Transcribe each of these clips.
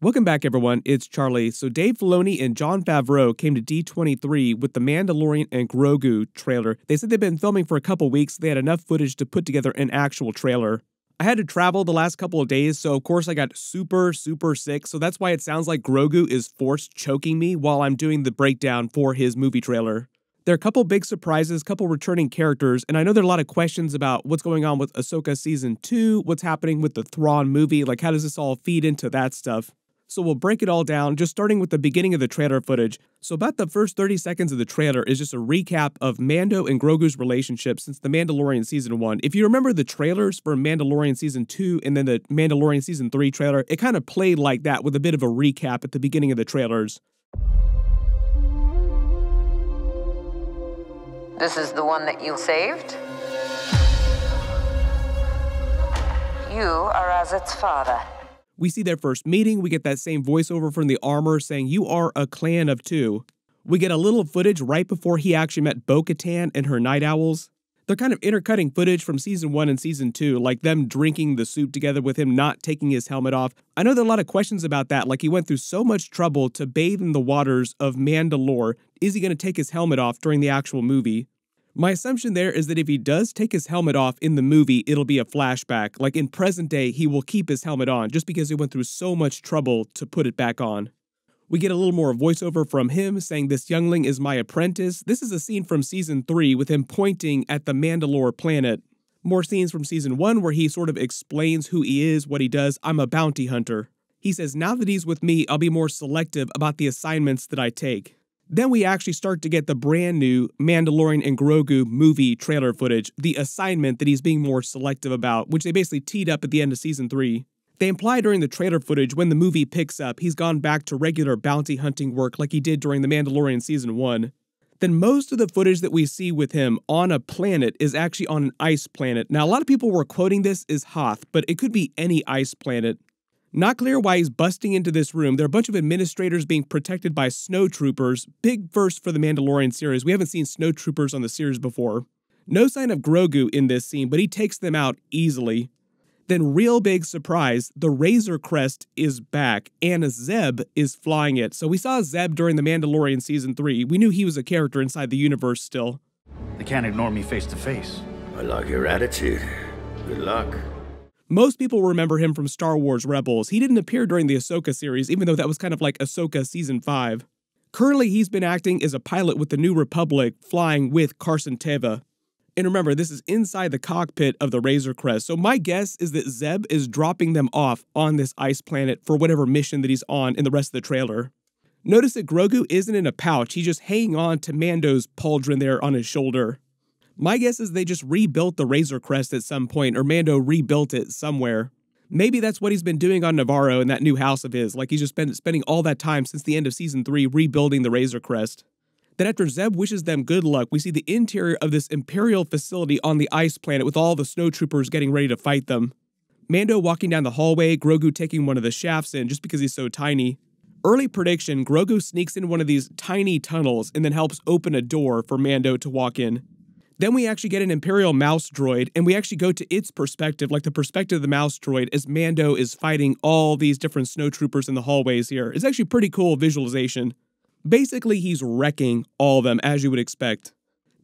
Welcome back, everyone. It's Charlie. So Dave Filoni and Jon Favreau came to D23 with The Mandalorian and Grogu trailer. They said they've been filming for a couple weeks. They had enough footage to put together an actual trailer. I had to travel the last couple of days, so of course I got super sick. So that's why it sounds like Grogu is force choking me while I'm doing the breakdown for his movie trailer. There are a couple big surprises, a couple returning characters, and I know there are a lot of questions about what's going on with Ahsoka Season 2, what's happening with the Thrawn movie, like how does this all feed into that stuff? So we'll break it all down, just starting with the beginning of the trailer footage. So about the first 30 seconds of the trailer is just a recap of Mando and Grogu's relationship since The Mandalorian Season 1. If you remember the trailers for Mandalorian Season 2 and then the Mandalorian Season 3 trailer, it kind of played like that with a bit of a recap at the beginning of the trailers. This is the one that you saved? You are as its father. We see their first meeting, we get that same voiceover from the armor saying, "You are a clan of two." We get a little footage right before he actually met Bo-Katan and her night owls. They're kind of intercutting footage from Season 1 and Season 2, like them drinking the soup together with him not taking his helmet off. I know there are a lot of questions about that, like he went through so much trouble to bathe in the waters of Mandalore. Is he going to take his helmet off during the actual movie? My assumption there is that if he does take his helmet off in the movie, it'll be a flashback. Like in present day, he will keep his helmet on just because he went through so much trouble to put it back on. We get a little more voiceover from him saying, "This youngling is my apprentice." This is a scene from Season 3 with him pointing at the Mandalore planet. More scenes from Season 1 where he sort of explains who he is, what he does. "I'm a bounty hunter." He says, "Now that he's with me, I'll be more selective about the assignments that I take." Then we actually start to get the brand new Mandalorian and Grogu movie trailer footage, the assignment that he's being more selective about, which they basically teed up at the end of Season 3. They imply during the trailer footage when the movie picks up, he's gone back to regular bounty hunting work like he did during The Mandalorian Season 1. Then most of the footage that we see with him on a planet is actually on an ice planet. Now, a lot of people were quoting this as Hoth, but it could be any ice planet. Not clear why he's busting into this room. There are a bunch of administrators being protected by snowtroopers. Big first for the Mandalorian series. We haven't seen snowtroopers on the series before. No sign of Grogu in this scene, but he takes them out easily. Then real big surprise, the Razor Crest is back, and Zeb is flying it. So we saw Zeb during the Mandalorian Season 3. We knew he was a character inside the universe still. They can't ignore me face to face. I like your attitude. Good luck. Most people remember him from Star Wars Rebels. He didn't appear during the Ahsoka series, even though that was kind of like Ahsoka Season 5. Currently, he's been acting as a pilot with the New Republic, flying with Carson Teva. And remember, this is inside the cockpit of the Razor Crest, so my guess is that Zeb is dropping them off on this ice planet for whatever mission that he's on in the rest of the trailer. Notice that Grogu isn't in a pouch, he's just hanging on to Mando's pauldron there on his shoulder. My guess is they just rebuilt the Razor Crest at some point, or Mando rebuilt it somewhere. Maybe that's what he's been doing on Navarro in that new house of his, like he's just been spending all that time since the end of Season 3 rebuilding the Razor Crest. Then after Zeb wishes them good luck, we see the interior of this Imperial facility on the ice planet with all the snowtroopers getting ready to fight them. Mando walking down the hallway, Grogu taking one of the shafts in just because he's so tiny. Early prediction, Grogu sneaks in one of these tiny tunnels and then helps open a door for Mando to walk in. Then we actually get an Imperial mouse droid, and we actually go to its perspective, like the perspective of the mouse droid, as Mando is fighting all these different snowtroopers in the hallways here. It's actually pretty cool visualization. Basically, he's wrecking all of them, as you would expect.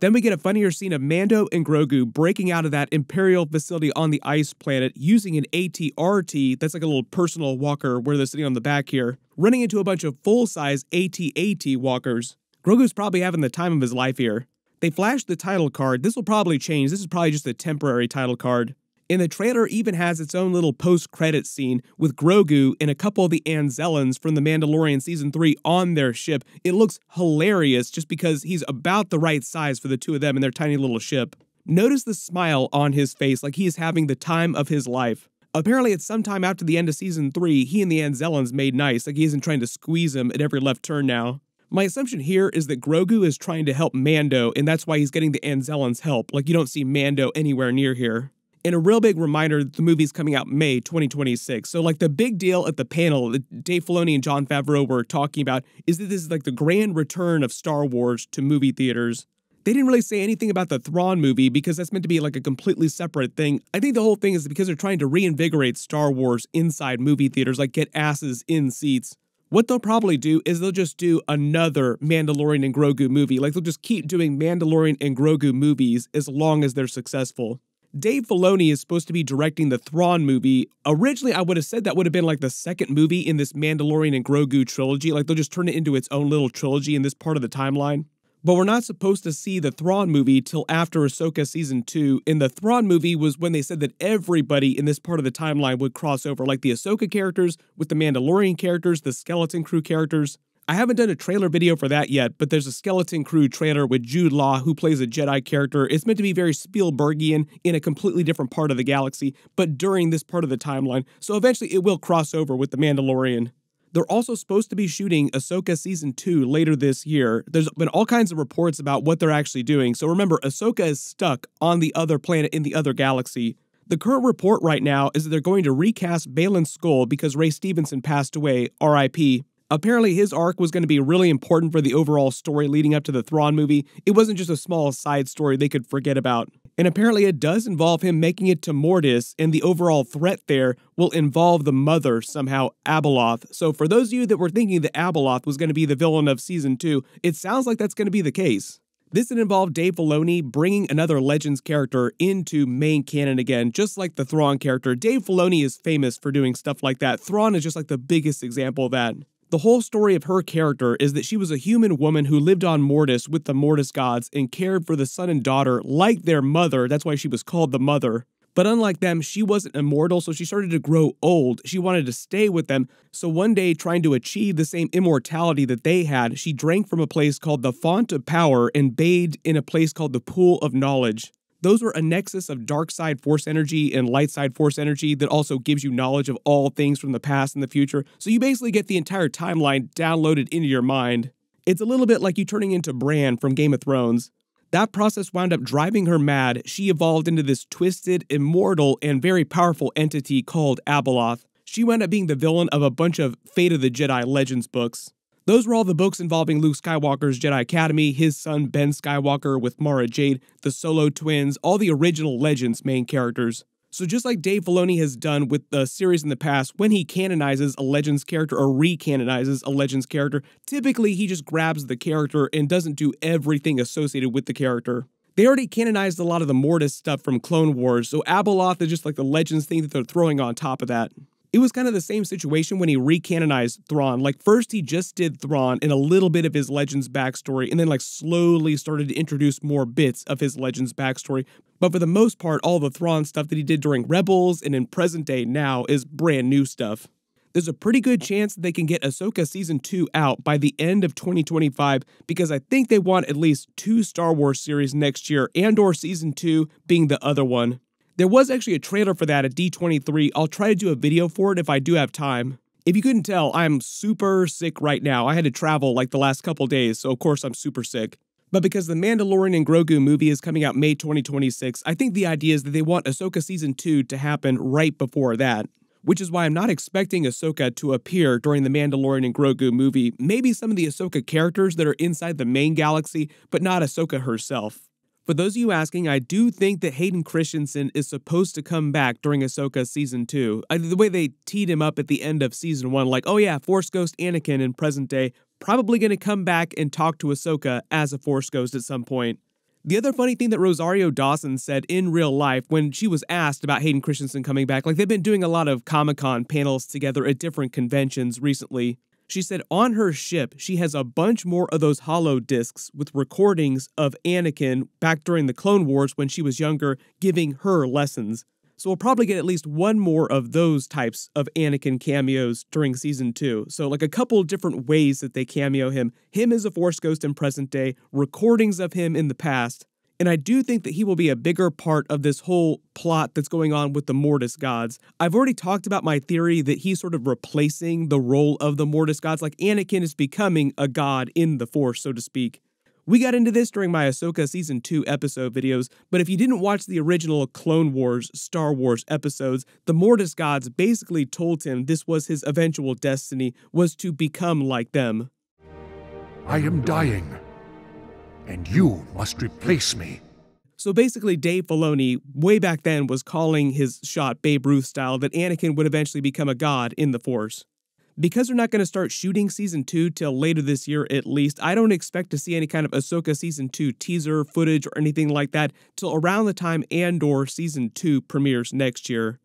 Then we get a funnier scene of Mando and Grogu breaking out of that Imperial facility on the ice planet using an AT-RT, that's like a little personal walker where they're sitting on the back here, running into a bunch of full-size AT-AT walkers. Grogu's probably having the time of his life here. They flashed the title card. This will probably change. This is probably just a temporary title card. And the trailer even has its own little post-credits scene with Grogu and a couple of the Anzellans from The Mandalorian Season 3 on their ship. It looks hilarious just because he's about the right size for the two of them in their tiny little ship. Notice the smile on his face like he is having the time of his life. Apparently, it's sometime after the end of Season 3, he and the Anzellans made nice, like he isn't trying to squeeze him at every left turn now. My assumption here is that Grogu is trying to help Mando, and that's why he's getting the Anzellans' help, like you don't see Mando anywhere near here. And a real big reminder that the movie's coming out May 2026. So like the big deal at the panel that Dave Filoni and Jon Favreau were talking about is that this is like the grand return of Star Wars to movie theaters. They didn't really say anything about the Thrawn movie because that's meant to be like a completely separate thing. I think the whole thing is because they're trying to reinvigorate Star Wars inside movie theaters, like get asses in seats. What they'll probably do is they'll just do another Mandalorian and Grogu movie. Like they'll just keep doing Mandalorian and Grogu movies as long as they're successful. Dave Filoni is supposed to be directing the Thrawn movie. Originally, I would have said that would have been like the second movie in this Mandalorian and Grogu trilogy. Like they'll just turn it into its own little trilogy in this part of the timeline. But we're not supposed to see the Thrawn movie till after Ahsoka Season 2, and the Thrawn movie was when they said that everybody in this part of the timeline would cross over, like the Ahsoka characters with the Mandalorian characters, the Skeleton Crew characters. I haven't done a trailer video for that yet, but there's a Skeleton Crew trailer with Jude Law who plays a Jedi character. It's meant to be very Spielbergian in a completely different part of the galaxy, but during this part of the timeline, so eventually it will cross over with the Mandalorian. They're also supposed to be shooting Ahsoka Season 2 later this year. There's been all kinds of reports about what they're actually doing. So remember, Ahsoka is stuck on the other planet in the other galaxy. The current report right now is that they're going to recast Baylan Skoll because Ray Stevenson passed away, R.I.P. Apparently his arc was going to be really important for the overall story leading up to the Thrawn movie. It wasn't just a small side story they could forget about. And apparently it does involve him making it to Mortis, and the overall threat there will involve the mother somehow, Abeloth. So for those of you that were thinking that Abeloth was going to be the villain of Season 2, it sounds like that's going to be the case. This would involve Dave Filoni bringing another Legends character into main canon again, just like the Thrawn character. Dave Filoni is famous for doing stuff like that. Thrawn is just like the biggest example of that. The whole story of her character is that she was a human woman who lived on Mortis with the Mortis gods and cared for the son and daughter like their mother. That's why she was called the Mother. But unlike them, she wasn't immortal, so she started to grow old. She wanted to stay with them. So one day, trying to achieve the same immortality that they had, she drank from a place called the Font of Power and bathed in a place called the Pool of Knowledge. Those were a nexus of dark side force energy and light side force energy that also gives you knowledge of all things from the past and the future. So you basically get the entire timeline downloaded into your mind. It's a little bit like you turning into Bran from Game of Thrones. That process wound up driving her mad. She evolved into this twisted, immortal, and very powerful entity called Abeloth. She wound up being the villain of a bunch of Fate of the Jedi Legends books. Those were all the books involving Luke Skywalker's Jedi Academy, his son Ben Skywalker with Mara Jade, the Solo twins, all the original Legends main characters. So just like Dave Filoni has done with the series in the past, when he canonizes a Legends character or recanonizes a Legends character, typically he just grabs the character and doesn't do everything associated with the character. They already canonized a lot of the Mortis stuff from Clone Wars, so Abeloth is just like the Legends thing that they're throwing on top of that. It was kind of the same situation when he recanonized Thrawn. Like first he just did Thrawn and a little bit of his Legends backstory, and then like slowly started to introduce more bits of his Legends backstory. But for the most part, all the Thrawn stuff that he did during Rebels and in present day now is brand new stuff. There's a pretty good chance that they can get Ahsoka Season 2 out by the end of 2025 because I think they want at least 2 Star Wars series next year, Andor Season 2 being the other one. There was actually a trailer for that at D23. I'll try to do a video for it if I do have time. If you couldn't tell, I'm super sick right now. I had to travel like the last couple days, so of course I'm super sick. But because the Mandalorian and Grogu movie is coming out May 2026, I think the idea is that they want Ahsoka Season 2 to happen right before that. Which is why I'm not expecting Ahsoka to appear during the Mandalorian and Grogu movie. Maybe some of the Ahsoka characters that are inside the main galaxy, but not Ahsoka herself. For those of you asking, I do think that Hayden Christensen is supposed to come back during Ahsoka Season 2. The way they teed him up at the end of Season 1, like, oh yeah, Force Ghost Anakin in present day, probably going to come back and talk to Ahsoka as a Force Ghost at some point. The other funny thing that Rosario Dawson said in real life when she was asked about Hayden Christensen coming back, like they've been doing a lot of Comic-Con panels together at different conventions recently. She said on her ship, she has a bunch more of those holo discs with recordings of Anakin back during the Clone Wars when she was younger, giving her lessons. So we'll probably get at least one more of those types of Anakin cameos during Season 2. So like a couple different ways that they cameo him as a Force Ghost in present day, recordings of him in the past. And I do think that he will be a bigger part of this whole plot that's going on with the Mortis gods. I've already talked about my theory that he's sort of replacing the role of the Mortis gods, like Anakin is becoming a god in the Force, so to speak. We got into this during my Ahsoka Season 2 episode videos, but if you didn't watch the original Clone Wars, Star Wars episodes, the Mortis gods basically told him this was his eventual destiny, was to become like them. I am dying. and you must replace me. So basically, Dave Filoni, way back then, was calling his shot Babe Ruth style that Anakin would eventually become a god in the Force. Because they're not going to start shooting Season 2 till later this year at least, I don't expect to see any kind of Ahsoka Season 2 teaser, footage, or anything like that till around the time Andor Season 2 premieres next year.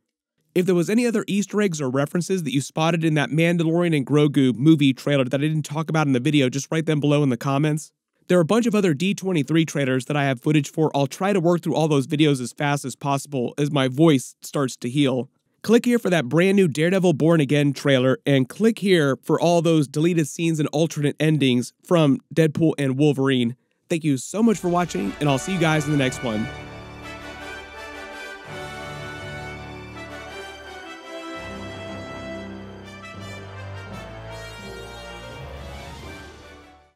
If there was any other Easter eggs or references that you spotted in that Mandalorian and Grogu movie trailer that I didn't talk about in the video, just write them below in the comments. There are a bunch of other D23 trailers that I have footage for. I'll try to work through all those videos as fast as possible as my voice starts to heal. Click here for that brand new Daredevil Born Again trailer, and click here for all those deleted scenes and alternate endings from Deadpool and Wolverine. Thank you so much for watching, and I'll see you guys in the next one.